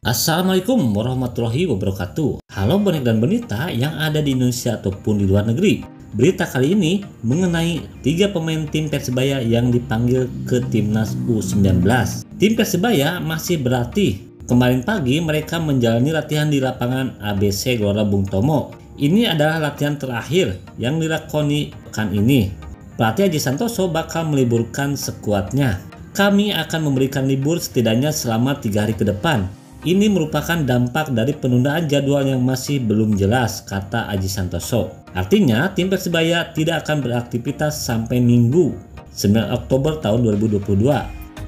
Assalamualaikum warahmatullahi wabarakatuh. Halo bonek dan bonita yang ada di Indonesia ataupun di luar negeri. Berita kali ini mengenai 3 pemain tim Persebaya yang dipanggil ke Timnas U19. Tim Persebaya masih berlatih. Kemarin pagi mereka menjalani latihan di lapangan ABC Gelora Bung Tomo. Ini adalah latihan terakhir yang dilakoni pekan ini. Pelatih Aji Santoso bakal meliburkan skuadnya. Kami akan memberikan libur setidaknya selama 3 hari ke depan. Ini merupakan dampak dari penundaan jadwal yang masih belum jelas, kata Aji Santoso. Artinya, tim Persebaya tidak akan beraktivitas sampai Minggu 9 Oktober tahun 2022.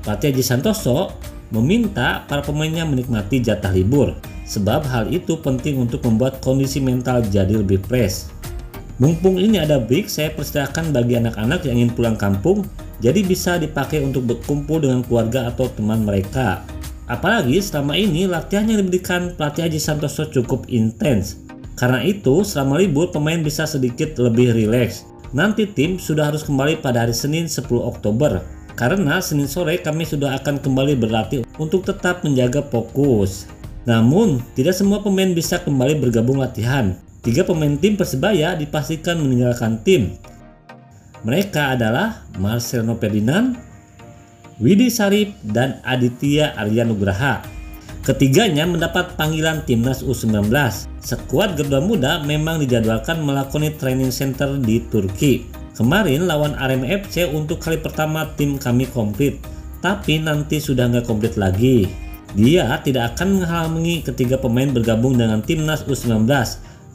Pelatih Aji Santoso meminta para pemainnya menikmati jatah libur, sebab hal itu penting untuk membuat kondisi mental jadi lebih fresh. Mumpung ini ada break, saya persilakan bagi anak-anak yang ingin pulang kampung, jadi bisa dipakai untuk berkumpul dengan keluarga atau teman mereka. Apalagi selama ini latihan yang diberikan pelatih Aji Santoso cukup intens. Karena itu selama libur pemain bisa sedikit lebih rileks. Nanti tim sudah harus kembali pada hari Senin 10 Oktober. Karena Senin sore kami sudah akan kembali berlatih untuk tetap menjaga fokus. Namun tidak semua pemain bisa kembali bergabung latihan. 3 pemain tim Persebaya dipastikan meninggalkan tim. Mereka adalah Marcelino Ferdinand, Widi Syarif, dan Aditya Arya Nugraha. Ketiganya mendapat panggilan Timnas U19. Skuad Garuda Muda memang dijadwalkan melakoni training center di Turki. Kemarin lawan Arema FC untuk kali pertama tim kami komplit, tapi nanti sudah nggak komplit lagi. Dia tidak akan menghalangi ketiga pemain bergabung dengan Timnas U19.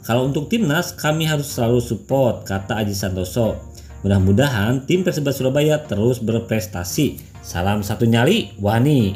Kalau untuk Timnas kami harus selalu support, kata Aji Santoso. Mudah-mudahan tim Persebaya Surabaya terus berprestasi. Salam satu nyali, Wani.